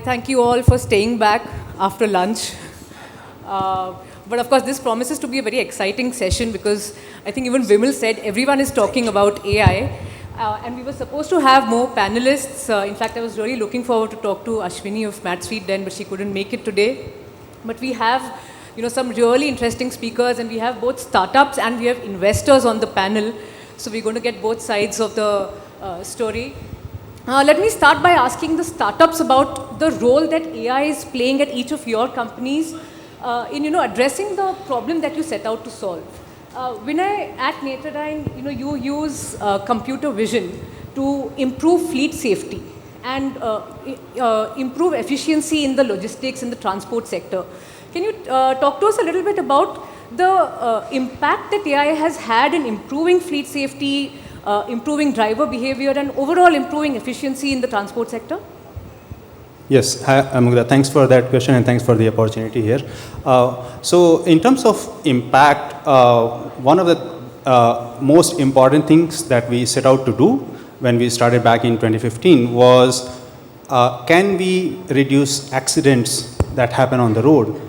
thank you all for staying back after lunch. But of course, this promises to be a very exciting session because I think even Vimal said everyone is talking about AI. And we were supposed to have more panelists. In fact, I was really looking forward to talk to Ashwini of Matsweet then, but she couldn't make it today. But we have some really interesting speakers, and we have both startups and we have investors on the panel. So we're going to get both sides of the story. Let me start by asking the startups about the role that AI is playing at each of your companies in addressing the problem that you set out to solve. Vinay, at Netradyne, you use computer vision to improve fleet safety and improve efficiency in the logistics and the transport sector. Can you talk to us a little bit about the impact that AI has had in improving fleet safety, improving driver behavior, and overall improving efficiency in the transport sector? Yes, hi, Mangla. Thanks for that question and thanks for the opportunity here. So in terms of impact, one of the most important things that we set out to do when we started back in 2015 was, can we reduce accidents that happen on the road?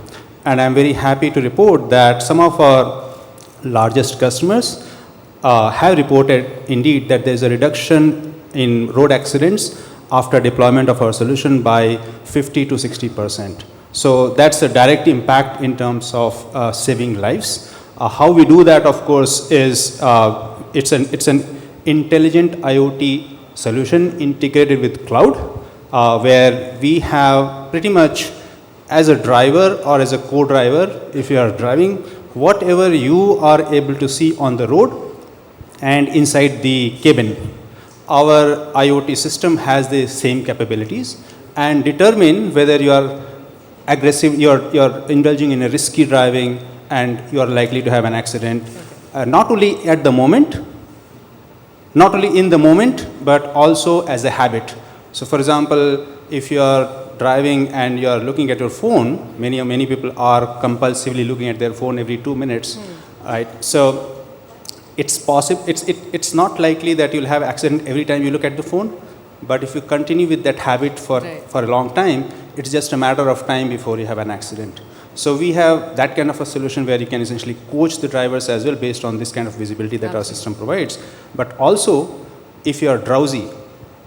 And I'm very happy to report that some of our largest customers have reported indeed that there's a reduction in road accidents after deployment of our solution by 50 to 60%. So that's a direct impact in terms of saving lives. How we do that, of course, is it's an intelligent IoT solution integrated with cloud, where we have pretty much as a driver or as a co-driver, if you are driving, whatever you are able to see on the road and inside the cabin, our IoT system has the same capabilities and determine whether you are aggressive, you're indulging in a risky driving and you are likely to have an accident, not only at the moment, not only in the moment, but also as a habit. So for example, if you are driving and you are looking at your phone, many people are compulsively looking at their phone every 2 minutes, right? So it's possible, it's not likely that you'll have accident every time you look at the phone, but if you continue with that habit for a long time, it's just a matter of time before you have an accident. So we have that kind of a solution where you can essentially coach the drivers as well based on this kind of visibility that our system provides. But also, if you are drowsy,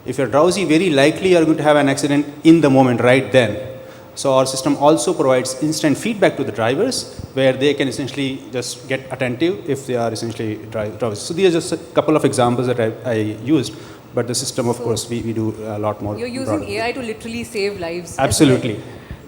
very likely you are going to have an accident in the moment right then. So our system also provides instant feedback to the drivers where they can essentially just get attentive if they are essentially drowsy. So these are just a couple of examples that I used, but the system, of course, we do a lot more. You're using AI to literally save lives. Absolutely.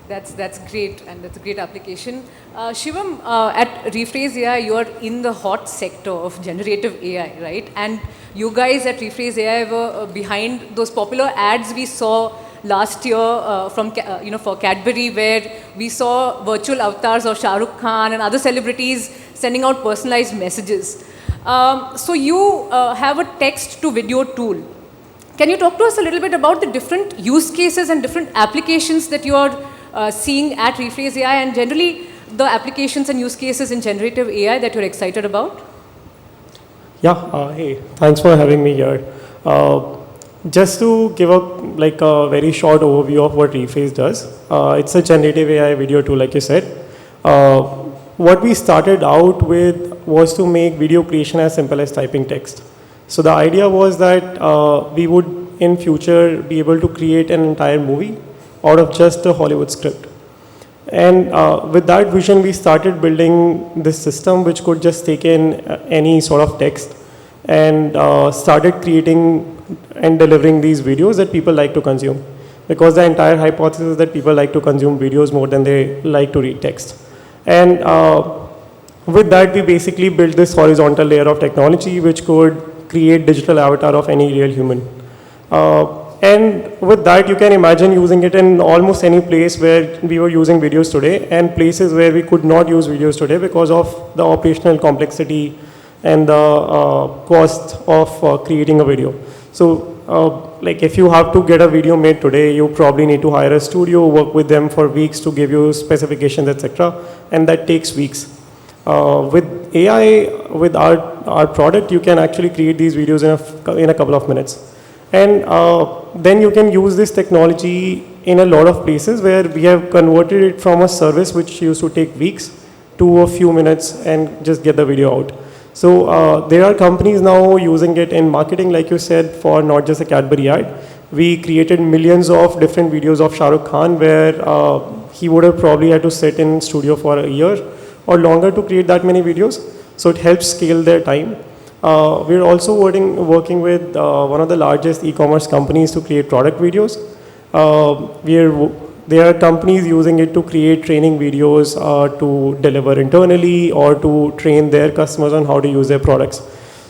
That's great, and that's a great application. Shivam, at Rephrase.ai, you are in the hot sector of generative AI, right? And you guys at Rephrase.ai were behind those popular ads we saw last year for Cadbury, where we saw virtual avatars of Shah Rukh Khan and other celebrities sending out personalized messages. So you have a text-to-video tool. Can you talk to us a little bit about the different use cases and different applications that you are seeing at Rephrase.ai, and generally the applications and use cases in generative AI that you're excited about? Yeah, hey, thanks for having me here. Just to give a very short overview of what Rephrase does, it's a generative AI video tool, like you said. What we started out with was to make video creation as simple as typing text. So the idea was that we would in future be able to create an entire movie out of just a Hollywood script. And with that vision, we started building this system which could just take in any sort of text and started creating and delivering these videos that people like to consume. Because the entire hypothesis is that people like to consume videos more than they like to read text. And with that, we basically built this horizontal layer of technology which could create digital avatar of any real human. And with that, you can imagine using it in almost any place where we were using videos today, and places where we could not use videos today because of the operational complexity and the cost of creating a video. So if you have to get a video made today, you probably need to hire a studio, work with them for weeks to give you specifications, etc. And that takes weeks. With AI, with our product, you can actually create these videos in a couple of minutes. And then you can use this technology in a lot of places where we have converted it from a service which used to take weeks to a few minutes and just get the video out. So there are companies now using it in marketing, like you said, for not just a Cadbury ad. We created millions of different videos of Shah Rukh Khan where he would have probably had to sit in studio for a year or longer to create that many videos. So it helps scale their time. We're also working with one of the largest e-commerce companies to create product videos. There are companies using it to create training videos to deliver internally or to train their customers on how to use their products.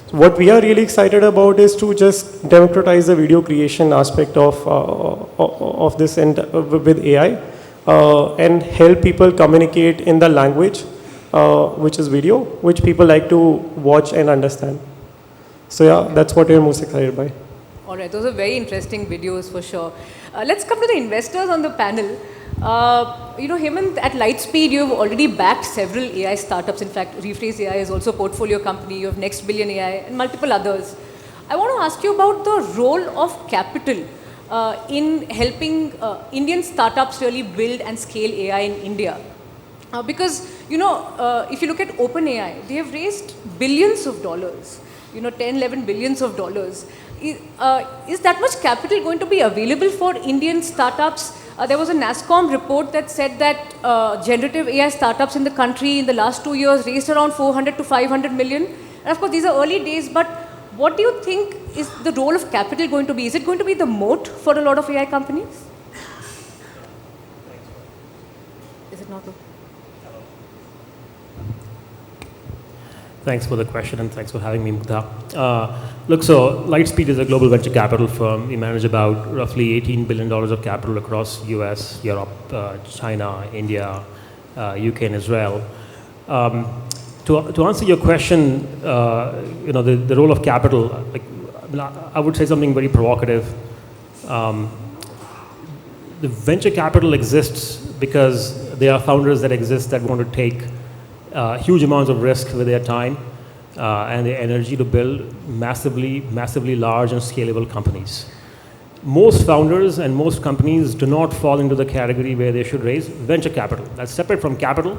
So what we are really excited about is to just democratize the video creation aspect of this and with AI and help people communicate in the language, which is video, which people like to watch and understand. So yeah, that's what we're most excited by. All right, those are very interesting videos for sure. Let's come to the investors on the panel. Hemant, at Lightspeed, you've already backed several AI startups. In fact, Rephrase.ai is also a portfolio company. You have Next Billion AI and multiple others. I want to ask you about the role of capital in helping Indian startups really build and scale AI in India. Because, if you look at OpenAI, they have raised billions of dollars, 10, 11 billions of dollars. Is that much capital going to be available for Indian startups? There was a NASSCOM report that said that generative AI startups in the country in the last 2 years raised around 400 to 500 million. And of course, these are early days, but what do you think is the role of capital going to be? Is it going to be the moat for a lot of AI companies? Is it not? Thanks for the question and thanks for having me, Mukta. Look, so Lightspeed is a global venture capital firm. We manage about roughly $18 billion of capital across US, Europe, China, India, UK and Israel. To answer your question, the role of capital, I would say something very provocative. The venture capital exists because there are founders that exist that want to take huge amounts of risk with their time and their energy to build massively large and scalable companies. Most founders and most companies do not fall into the category where they should raise venture capital. That's separate from capital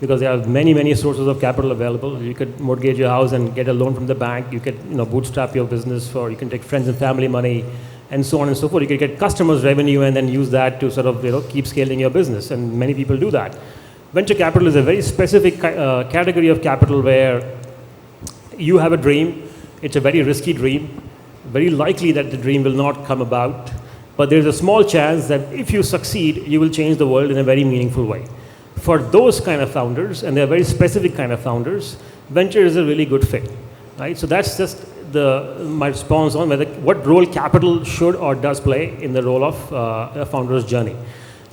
because there are many sources of capital available. You could mortgage your house and get a loan from the bank. You could bootstrap your business, or you can take friends and family money and so on and so forth. You could get customers' revenue and then use that to sort of keep scaling your business, and many people do that. Venture capital is a very specific category of capital where you have a dream. It's a very risky dream. Very likely that the dream will not come about. But there's a small chance that if you succeed, you will change the world in a very meaningful way. For those kind of founders, and they're very specific kind of founders, venture is a really good fit. Right? So that's just my response on what role capital should or does play in the role of a founder's journey.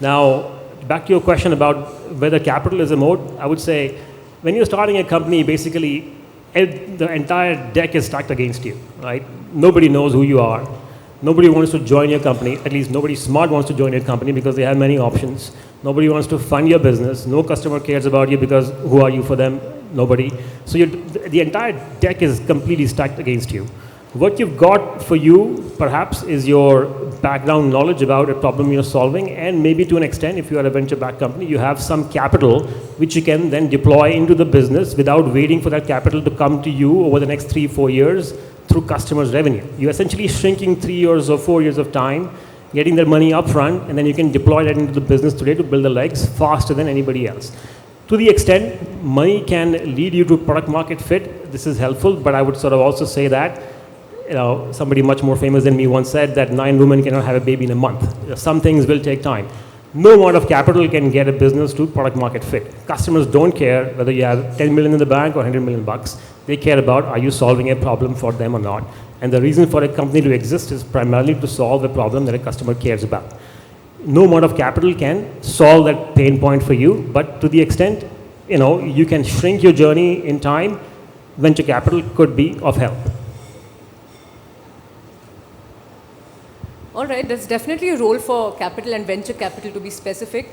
Now, back to your question about whether capital is a moat, I would say when you're starting a company, basically the entire deck is stacked against you, right? Nobody knows who you are. Nobody wants to join your company. At least nobody smart wants to join your company because they have many options. Nobody wants to fund your business. No customer cares about you because who are you for them? Nobody. So the entire deck is completely stacked against you. What you've got for you, perhaps, is your background knowledge about a problem you're solving, and maybe to an extent, if you are a venture-backed company, you have some capital which you can then deploy into the business without waiting for that capital to come to you over the next 3-4 years through customers' revenue. You're essentially shrinking 3 years or 4 years of time, getting that money up front, and then you can deploy that into the business today to build the legs faster than anybody else. To the extent money can lead you to product market fit, this is helpful, but I would sort of also say that somebody much more famous than me once said that 9 women cannot have a baby in a month. Some things will take time. No amount of capital can get a business to product market fit. Customers don't care whether you have 10 million in the bank or 100 million bucks. They care about, are you solving a problem for them or not? And the reason for a company to exist is primarily to solve a problem that a customer cares about. No amount of capital can solve that pain point for you, but to the extent, you can shrink your journey in time, venture capital could be of help. All right, there's definitely a role for capital and venture capital to be specific.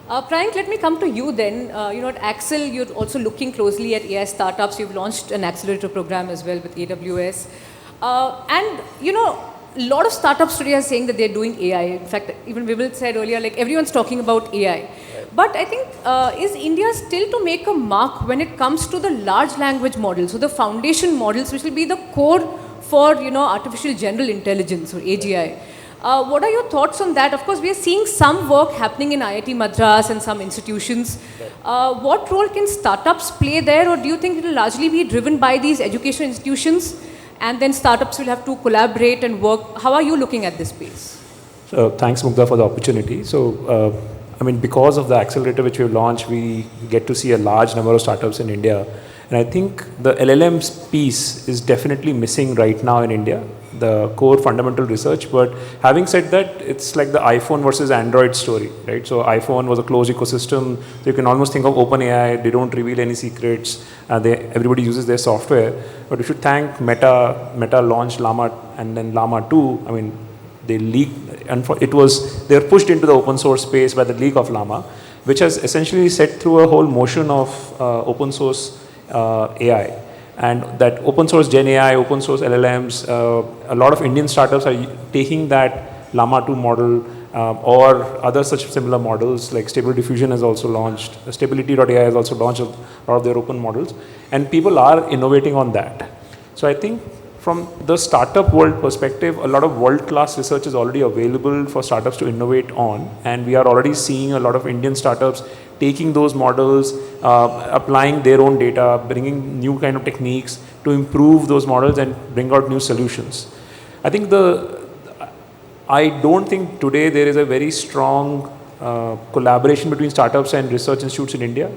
Prayank, let me come to you then. At Accel, you're also looking closely at AI startups. You've launched an accelerator program as well with AWS. a lot of startups today are saying that they're doing AI. In fact, even Vivil said earlier, like everyone's talking about AI. But I think, is India still to make a mark when it comes to the large language models, so the foundation models, which will be the core for, artificial general intelligence or AGI. What are your thoughts on that? Of course, we are seeing some work happening in IIT Madras and some institutions. What role can startups play there, or do you think it will largely be driven by these education institutions, and then startups will have to collaborate and work? How are you looking at this space? Thanks, Mugdha, for the opportunity. Because of the accelerator which we've launched, we get to see a large number of startups in India. And I think the LLMs piece is definitely missing right now in India, the core fundamental research. But having said that, it's like the iPhone versus Android story, right? So iPhone was a closed ecosystem. So you can almost think of OpenAI. They don't reveal any secrets. Everybody uses their software. But you should thank Meta. Meta launched Llama and then Llama 2. They leaked, and they were pushed into the open source space by the leak of Llama, which has essentially set through a whole motion of open source AI. And that open source Gen AI, open source LLMs, a lot of Indian startups are taking that Llama 2 model or other such similar models, like Stable Diffusion has also launched, Stability.ai has also launched a lot of their open models, and people are innovating on that. So I think from the startup world perspective, a lot of world-class research is already available for startups to innovate on, and we are already seeing a lot of Indian startups taking those models, applying their own data, bringing new kind of techniques to improve those models and bring out new solutions. I don't think today there is a very strong collaboration between startups and research institutes in India,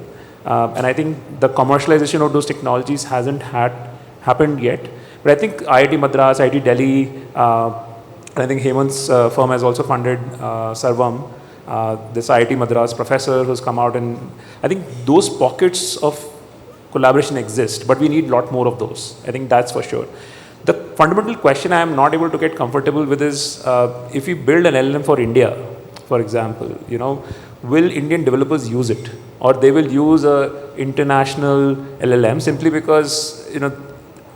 and I think the commercialization of those technologies hasn't happened yet. But I think IIT Madras, IIT Delhi, I think Hemant's firm has also funded Sarvam, this IIT Madras professor who's come out, and I think those pockets of collaboration exist, but we need a lot more of those. I think that's for sure. The fundamental question I am not able to get comfortable with is, if we build an LLM for India, for example, will Indian developers use it? Or they will use a international LLM simply because,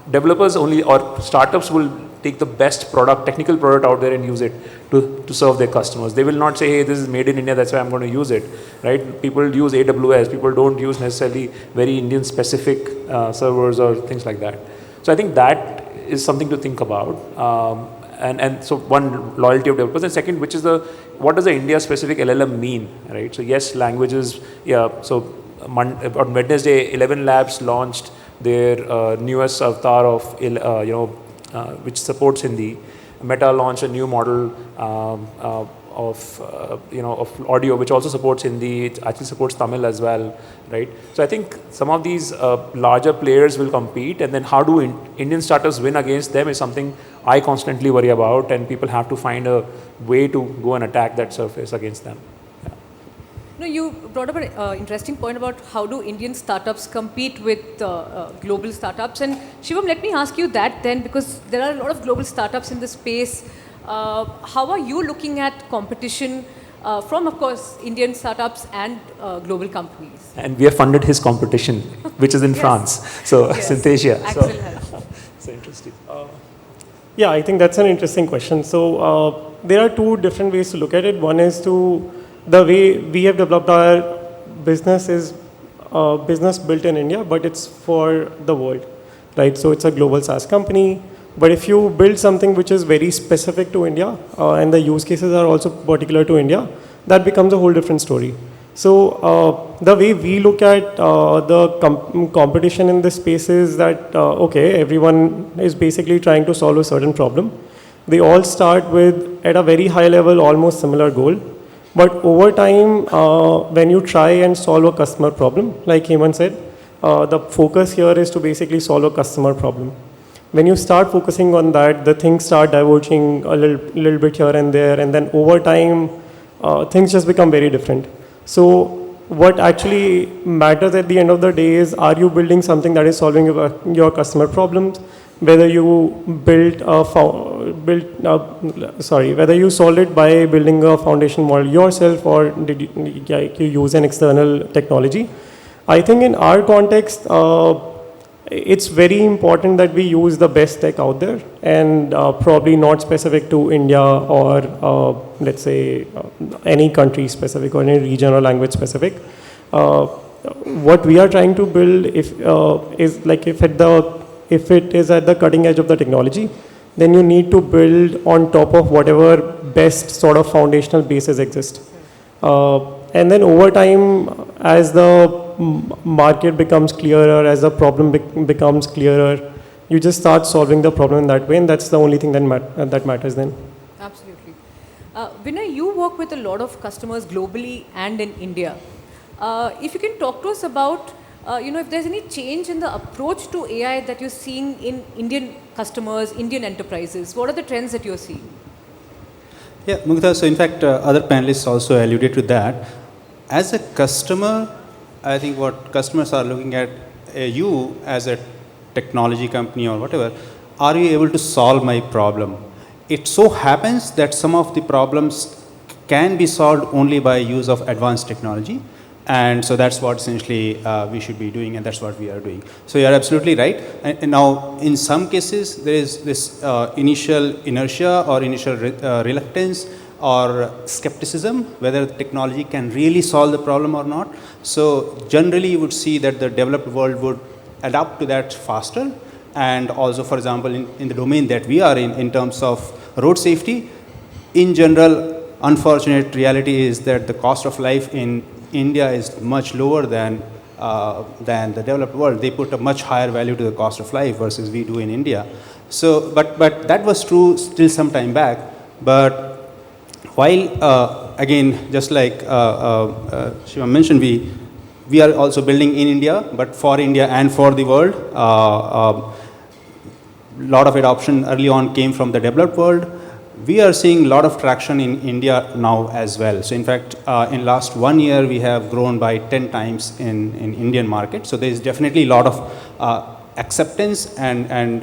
developers only, or startups will take the best technical product out there and use it to serve their customers. They will not say, hey, this is made in India, that's why I'm going to use it, right? People use AWS, people don't use necessarily very Indian specific servers or things like that. So I think that is something to think about. And so one, loyalty of developers, and second, which is what does the India specific LLM mean, right? So yes, languages, yeah, so on Wednesday, 11 labs launched their newest avatar of, which supports Hindi. Meta launched a new model of audio, which also supports Hindi. It actually supports Tamil as well, right? So I think some of these larger players will compete, and then how do Indian startups win against them is something I constantly worry about, and people have to find a way to go and attack that surface against them. No, you brought up an interesting point about how do Indian startups compete with global startups. And Shivam, let me ask you that then, because there are a lot of global startups in this space. How are you looking at competition from, of course, Indian startups and global companies? And we have funded his competition, which is in France. So, yes. Synthesia. Accel has. So interesting. Yeah, I think that's an interesting question. So there are two different ways to look at it. One is the way we have developed our business is business built in India, but it's for the world, right? So it's a global SaaS company. But if you build something which is very specific to India, and the use cases are also particular to India, that becomes a whole different story. So the way we look at the competition in this space is that, okay, everyone is basically trying to solve a certain problem. They all start with, at a very high level, almost similar goal. But over time, when you try and solve a customer problem, like Hemant said, the focus here is to basically solve a customer problem. When you start focusing on that, the things start diverging a little bit here and there, and then over time, things just become very different. So what actually matters at the end of the day is, are you building something that is solving your customer problems? Whether you whether you solved it by building a foundation model yourself, or did you use an external technology. I think in our context, it's very important that we use the best tech out there, and probably not specific to India or let's say any country specific or any region or language specific. What we are trying to build is like if it is at the cutting edge of the technology, then you need to build on top of whatever best sort of foundational bases exist. And then over time, as the market becomes clearer, as the problem becomes clearer, you just start solving the problem in that way, and that's the only thing that matters then. Absolutely. Vinay, you work with a lot of customers globally and in India. If you can talk to us about, if there's any change in the approach to AI that you're seeing in Indian customers, Indian enterprises, what are the trends that you're seeing? Yeah, Mugdha, so in fact, other panelists also alluded to that. As a customer, I think what customers are looking at you as a technology company or whatever, are you able to solve my problem? It so happens that some of the problems can be solved only by use of advanced technology. And so that's what essentially we should be doing, and that's what we are doing. So you're absolutely right. And now, in some cases, there is this initial inertia or initial reluctance or skepticism whether the technology can really solve the problem or not. So generally, you would see that the developed world would adapt to that faster. And also, for example, in the domain that we are in terms of road safety, in general, unfortunate reality is that the cost of life in India is much lower than the developed world. They put a much higher value to the cost of life versus we do in India. So, but that was true still some time back. But while again, just like Shivam mentioned, we are also building in India, but for India and for the world. Lot of adoption early on came from the developed world. We are seeing a lot of traction in India now as well. So in fact, in last 1 year, we have grown by 10 times in Indian market. So there is definitely a lot of acceptance, and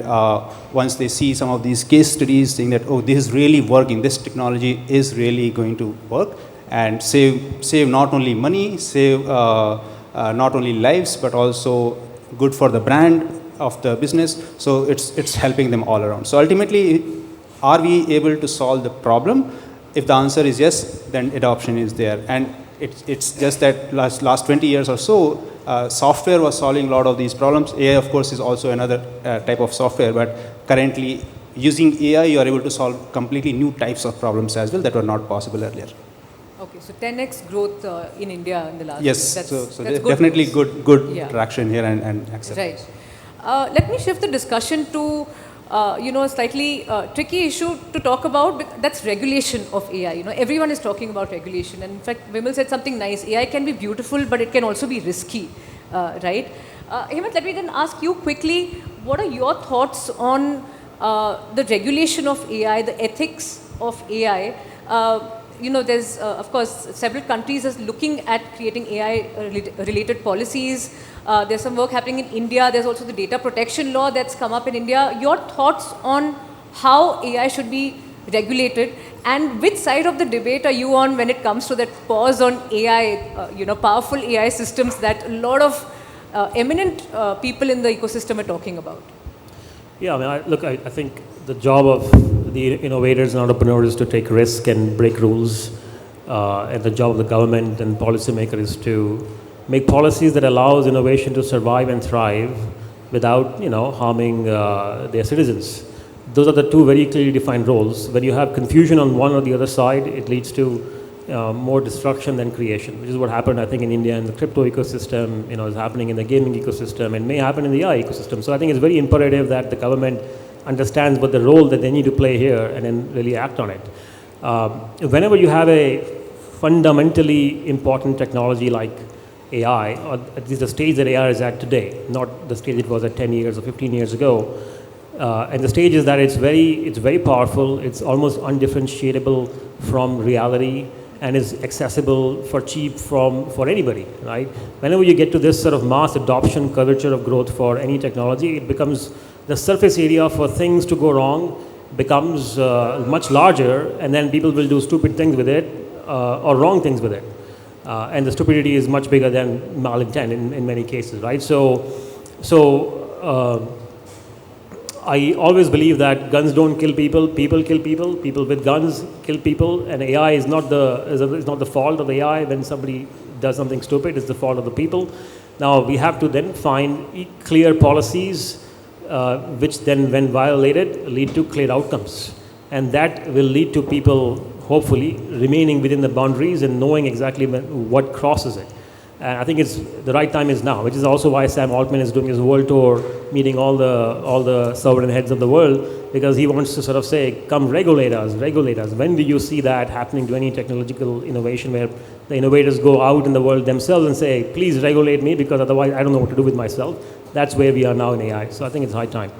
once they see some of these case studies saying that, oh, this is really working, this technology is really going to work and save not only money, save not only lives, but also good for the brand of the business. So it's helping them all around. So ultimately, are we able to solve the problem? If the answer is yes, then adoption is there. And it's just that last 20 years or so, software was solving a lot of these problems. AI, of course, is also another type of software, but currently using AI, you are able to solve completely new types of problems as well that were not possible earlier. Okay, so 10x growth in India in the last year. Yes, so that's definitely good traction here and acceptance. Right. Let me shift the discussion to a slightly tricky issue to talk about. That's regulation of AI. Everyone is talking about regulation, and in fact, Vimal said something nice. AI can be beautiful, but it can also be risky, right? Hemant, let me then ask you quickly: what are your thoughts on the regulation of AI, the ethics of AI? There's of course several countries are looking at creating AI-related policies. There's some work happening in India. There's also the data protection law that's come up in India. Your thoughts on how AI should be regulated, and which side of the debate are you on when it comes to that pause on AI, powerful AI systems that a lot of eminent people in the ecosystem are talking about? Yeah, I think the job of the innovators and entrepreneurs is to take risk and break rules, and the job of the government and policymakers is to make policies that allows innovation to survive and thrive without, harming their citizens. Those are the two very clearly defined roles. When you have confusion on one or the other side, it leads to more destruction than creation, which is what happened, I think, in India in the crypto ecosystem, is happening in the gaming ecosystem, and may happen in the AI ecosystem. So I think it's very imperative that the government understands what the role that they need to play here and then really act on it. Whenever you have a fundamentally important technology like AI, or at least the stage that AI is at today, not the stage it was at 10 years or 15 years ago. And the stage is that it's very powerful, it's almost undifferentiable from reality, and is accessible for cheap for anybody, right? Whenever you get to this sort of mass adoption curvature of growth for any technology, it becomes the surface area for things to go wrong becomes much larger, and then people will do stupid things with it or wrong things with it. And the stupidity is much bigger than malintent in many cases, right? So I always believe that guns don't kill people, people kill people, people with guns kill people, and AI is not the fault of AI when somebody does something stupid, it's the fault of the people. Now we have to then find clear policies which then, when violated, lead to clear outcomes. And that will lead to people, hopefully, remaining within the boundaries and knowing exactly what crosses it. And I think the right time is now, which is also why Sam Altman is doing his world tour, meeting all the sovereign heads of the world, because he wants to sort of say, come regulate us, regulate us. When do you see that happening to any technological innovation where the innovators go out in the world themselves and say, please regulate me, because otherwise I don't know what to do with myself. That's where we are now in AI. So I think it's high time.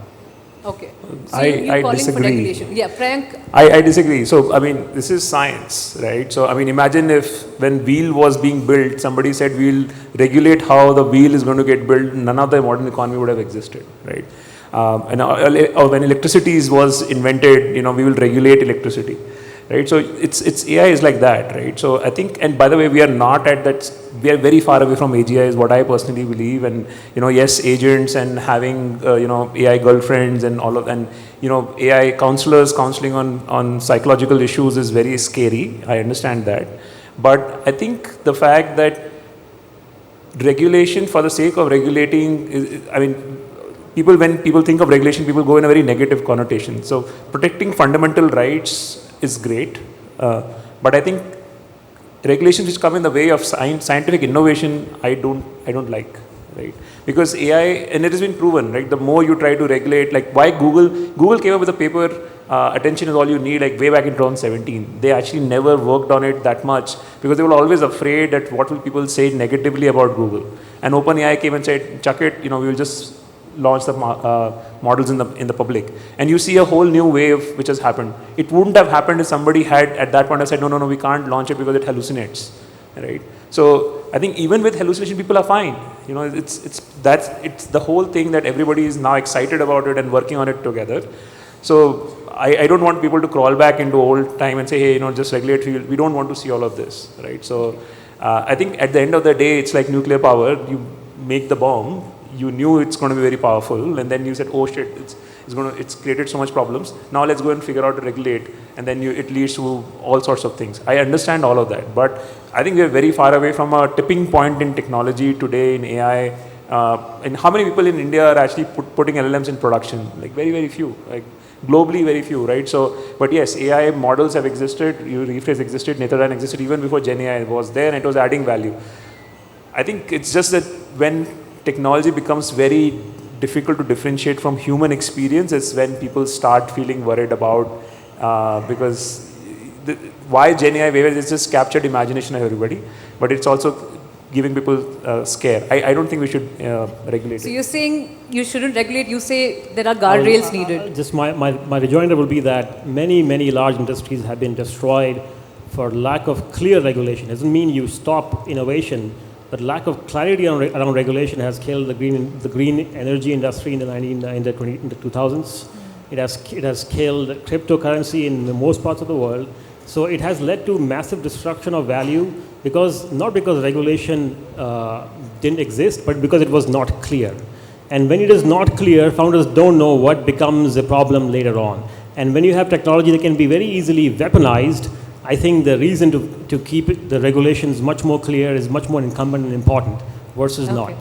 Okay. So I calling disagree. for regulation. Yeah, Prayank. I disagree. So, I mean, this is science, right? So, I mean, imagine if when wheel was being built, somebody said we'll regulate how the wheel is going to get built, none of the modern economy would have existed, right? Or when electricity was invented, we will regulate electricity, right? So, it's AI is like that, right? So, I think, and by the way, we are not at that, we are very far away from AGI is what I personally believe. And, yes, agents and having, AI girlfriends and all of, and, AI counselors counseling on psychological issues is very scary. I understand that. But I think the fact that regulation for the sake of regulating is, I mean, when people think of regulation, people go in a very negative connotation. So protecting fundamental rights is great. But I think regulations which come in the way of scientific innovation, I don't like, right? Because AI, and it has been proven, right? The more you try to regulate, like why Google came up with a paper, attention is all you need, like way back in 2017. They actually never worked on it that much because they were always afraid that what will people say negatively about Google. And OpenAI came and said, chuck it, we will just launch the models in the public. And you see a whole new wave which has happened. It wouldn't have happened if somebody had at that point said, no, we can't launch it because it hallucinates, right? So I think even with hallucination, people are fine. It's the whole thing that everybody is now excited about it and working on it together. So I don't want people to crawl back into old time and say, hey, just regulate. We don't want to see all of this, right? So I think at the end of the day, it's like nuclear power. You make the bomb. You knew it's going to be very powerful, and then you said, oh shit, it's created so much problems. Now let's go and figure out to regulate, and then it leads to all sorts of things. I understand all of that, but I think we're very far away from a tipping point in technology today in AI. And how many people in India are actually putting LLMs in production? Like very, very few. Like globally, very few, right? So, but yes, AI models have existed. Rephrase existed. Netradyne existed even before Gen AI was there, and it was adding value. I think it's just that when technology becomes very difficult to differentiate from human experience, it's when people start feeling worried about, because why Gen AI waves is just captured imagination of everybody, but it's also giving people scare. I don't think we should regulate So it. you're saying you shouldn't regulate, you say there are guardrails needed. Just my rejoinder will be that many large industries have been destroyed for lack of clear regulation. It doesn't mean you stop innovation, but lack of clarity around regulation has killed the green energy industry in the 2000s. It has killed cryptocurrency in most parts of the world. So it has led to massive destruction of value not because regulation didn't exist, but because it was not clear. And when it is not clear, founders don't know what becomes a problem later on. And when you have technology that can be very easily weaponized, I think the reason to keep the regulations much more clear is much more incumbent and important versus not.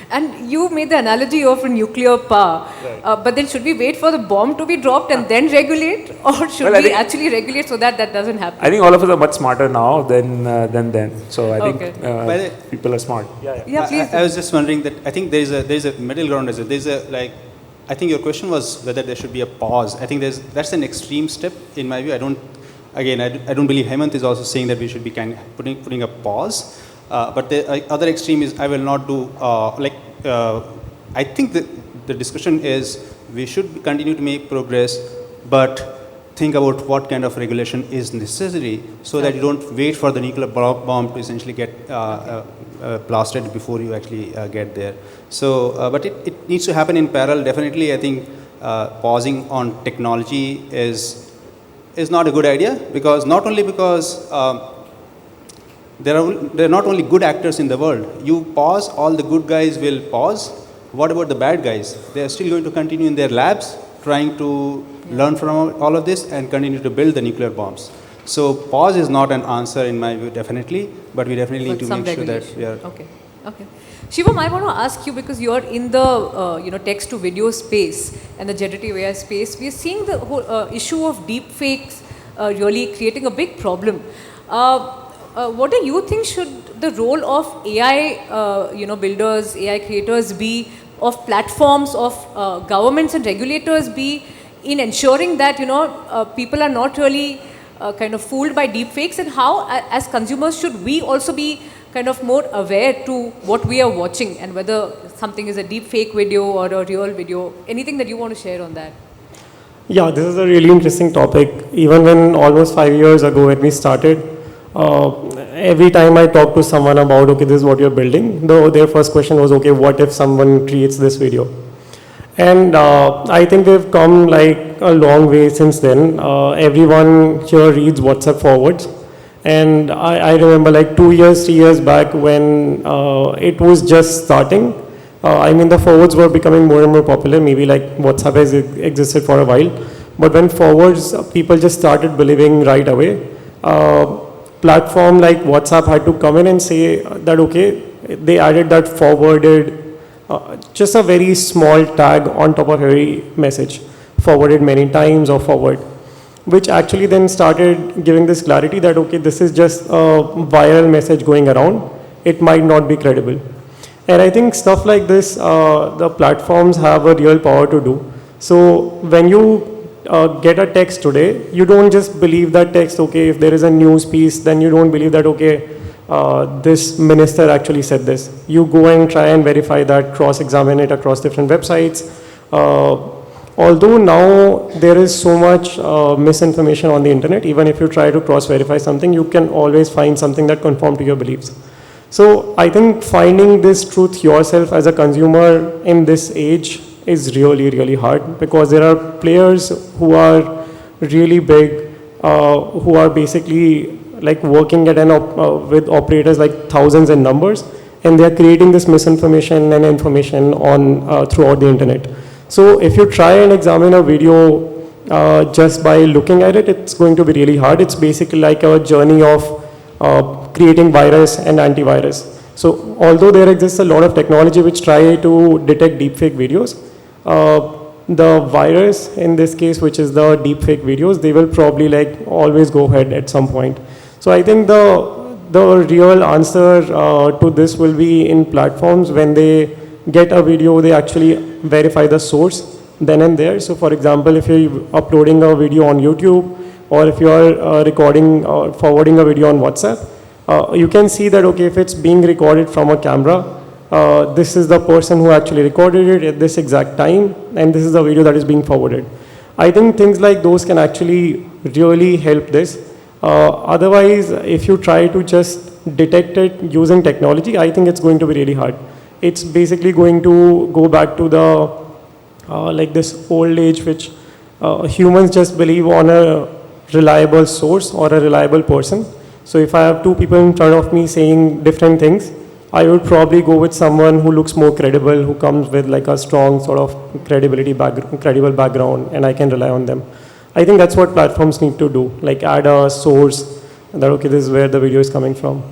And you made the analogy of nuclear power. Right. But then should we wait for the bomb to be dropped and then regulate? Or should we actually regulate so that doesn't happen? I think all of us are much smarter now than then. So I think people are smart. Yeah, please. I was just wondering that I think there's a middle ground. I think your question was whether there should be a pause. I think that's an extreme step in my view. I don't believe Hemant is also saying that we should be putting a pause. But the other extreme is I will not do, I think the discussion is we should continue to make progress, but think about what kind of regulation is necessary so that you don't wait for the nuclear bomb to essentially get blasted before you actually get there. So, but it needs to happen in parallel. Definitely, I think pausing on technology is not a good idea because there are not only good actors in the world. You pause, all the good guys will pause, what about the bad guys? They are still going to continue in their labs, trying to learn from all of this and continue to build the nuclear bombs. So pause is not an answer in my view, definitely, but we definitely need to make sure that we are... Okay. Shivam, I want to ask you, because you're in the text to video space and the generative AI space, we are seeing the whole issue of deep fakes really creating a big problem. What do you think should the role of AI builders, AI creators be, of platforms, of governments and regulators be, in ensuring that people are not really kind of fooled by deep fakes, and how as consumers should we also be kind of more aware to what we are watching and whether something is a deep fake video or a real video? Anything that you want to share on that? Yeah, this is a really interesting topic. Even when almost 5 years ago when we started, every time I talk to someone about, okay, this is what you're building, their first question was, okay, what if someone creates this video? And I think we've come like a long way since then. Everyone here reads WhatsApp forwards. And I remember like 2 years, 3 years back when it was just starting. The forwards were becoming more and more popular. Maybe like WhatsApp has existed for a while. But when forwards, people just started believing right away. Platform like WhatsApp had to come in and say that, okay, they added that forwarded, just a very small tag on top of every message, forwarded many times or forward, which actually then started giving this clarity that, okay, this is just a viral message going around. It might not be credible. And I think stuff like this, the platforms have a real power to do. So when you get a text today, you don't just believe that text, okay, if there is a news piece, then you don't believe that, okay, this minister actually said this. You go and try and verify that, cross-examine it across different websites. Although now there is so much misinformation on the internet, even if you try to cross-verify something, you can always find something that conforms to your beliefs. So I think finding this truth yourself as a consumer in this age is really, really hard, because there are players who are really big, who are basically like working at with operators like thousands in numbers, and they are creating this misinformation and information on throughout the internet. So if you try and examine a video just by looking at it, it's going to be really hard. It's basically like a journey of creating virus and antivirus. So although there exists a lot of technology which try to detect deepfake videos, the virus in this case, which is the deepfake videos, they will probably like always go ahead at some point. So I think the real answer to this will be in platforms. When they get a video, they actually verify the source then and there. So for example, if you're uploading a video on YouTube, or if you are recording or forwarding a video on WhatsApp, you can see that, okay, if it's being recorded from a camera, this is the person who actually recorded it at this exact time, and this is the video that is being forwarded. I think things like those can actually really help this. Otherwise, if you try to just detect it using technology, I think it's going to be really hard. It's basically going to go back to the like this old age, which humans just believe on a reliable source or a reliable person. So if I have two people in front of me saying different things, I would probably go with someone who looks more credible, who comes with like a strong sort of credible background, and I can rely on them. I think that's what platforms need to do, like add a source that, okay, this is where the video is coming from.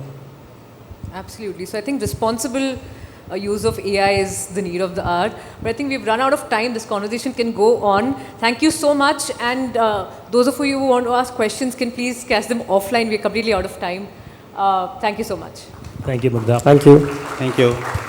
Absolutely. So I think responsible use of AI is the need of the hour. But I think we've run out of time. This conversation can go on. Thank you so much. And those of you who want to ask questions can please cast them offline. We're completely out of time. Thank you so much. Thank you, Mugdha. Thank you. Thank you.